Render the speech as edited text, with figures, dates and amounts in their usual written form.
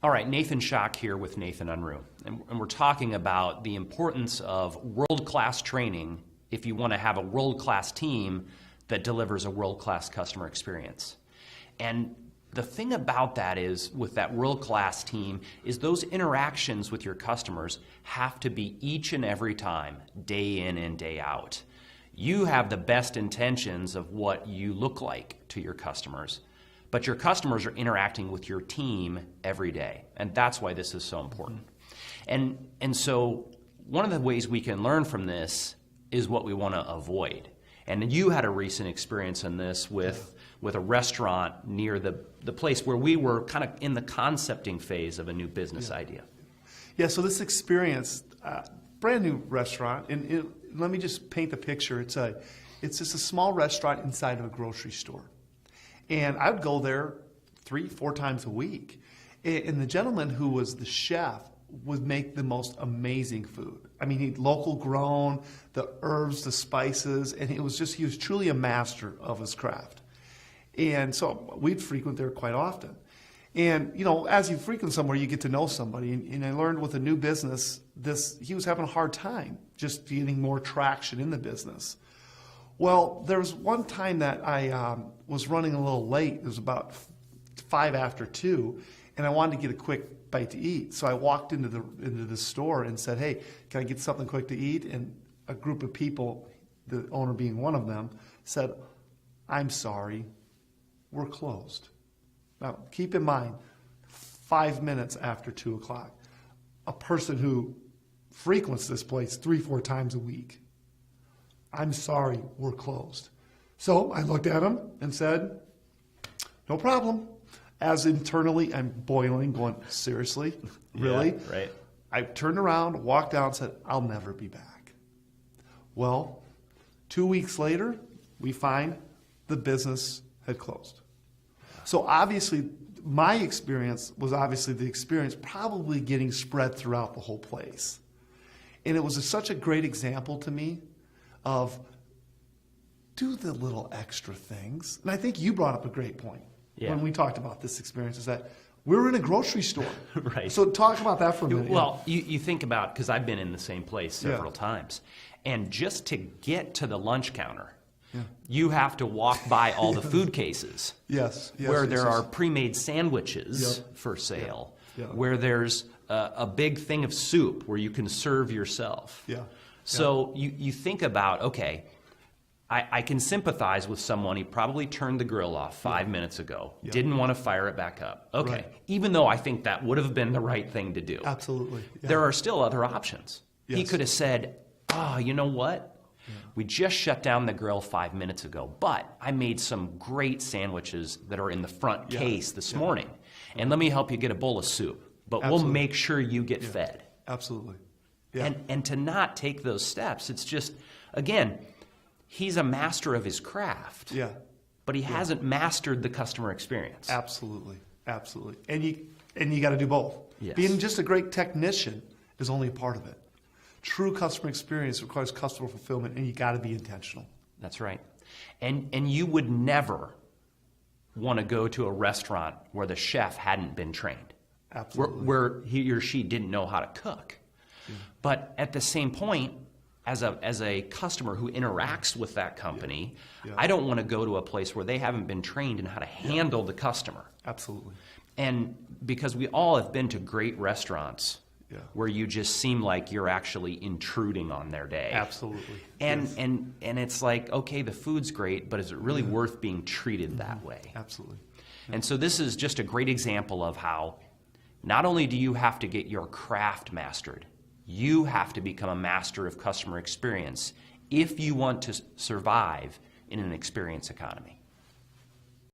All right, Nathan Schock here with Nathan Unruh, and we're talking about the importance of world-class training if you want to have a world-class team that delivers a world-class customer experience. And the thing about that is, with that world-class team, is those interactions with your customers have to be each and every time, day in and day out. You have the best intentions of what you look like to your customers, but your customers are interacting with your team every day, and that's why this is so important. And so one of the ways we can learn from this is what we want to avoid. And you had a recent experience in this with a restaurant near the place where we were kind of in the concepting phase of a new business idea. Yeah, so this experience, brand new restaurant, and let me just paint the picture. It's just a small restaurant inside of a grocery store. And I would go there 3-4 times a week. And the gentleman who was the chef would make the most amazing food. I mean, he'd local grown, the herbs, the spices, and he was truly a master of his craft. And so we'd frequent there quite often. And, you know, as you frequent somewhere, you get to know somebody. And I learned with a new business, he was having a hard time just getting more traction in the business. Well, there was one time that I was running a little late. It was about 5 after 2, and I wanted to get a quick bite to eat. So I walked into the store and said, "Hey, can I get something quick to eat?" And a group of people, the owner being one of them, said, "I'm sorry, we're closed." Now, keep in mind, 5 minutes after 2 o'clock, a person who frequents this place 3-4 times a week, "I'm sorry, we're closed." So I looked at him and said, "No problem." As internally, I'm boiling, going, "Seriously? Really?" Yeah, right. I turned around, walked out, and said, "I'll never be back." Well, 2 weeks later, we find the business had closed. So obviously, my experience was the experience probably getting spread throughout the whole place. And it was such a great example to me of do the little extra things. And I think you brought up a great point when we talked about this experience, is that we're in a grocery store. Right. So talk about that for a minute. Well, you think about, because I've been in the same place several times, and just to get to the lunch counter, you have to walk by all the food cases where there are pre-made sandwiches for sale, where there's a big thing of soup where you can serve yourself. So you think about, okay, I can sympathize with someone. He probably turned the grill off 5 minutes ago, didn't want to fire it back up. Okay, even though I think that would have been the right thing to do. Absolutely. There are still other options. He could have said, "Oh, you know what? We just shut down the grill 5 minutes ago, but I made some great sandwiches that are in the front case this morning, and let me help you get a bowl of soup, but we'll make sure you get fed." Absolutely. And to not take those steps, it's just, again, he's a master of his craft, but he hasn't mastered the customer experience. Absolutely. Absolutely. And you got to do both. Yes. Being just a great technician is only a part of it. True customer experience requires customer fulfillment, and you got to be intentional. That's right. And you would never want to go to a restaurant where the chef hadn't been trained. Absolutely. Where he or she didn't know how to cook. But at the same point, as a customer who interacts with that company, I don't want to go to a place where they haven't been trained in how to handle the customer. Absolutely. And because we all have been to great restaurants where you just seem like you're actually intruding on their day. Absolutely. And it's like, okay, the food's great, but is it really worth being treated that way? Absolutely. And so this is just a great example of how not only do you have to get your craft mastered, you have to become a master of customer experience if you want to survive in an experience economy.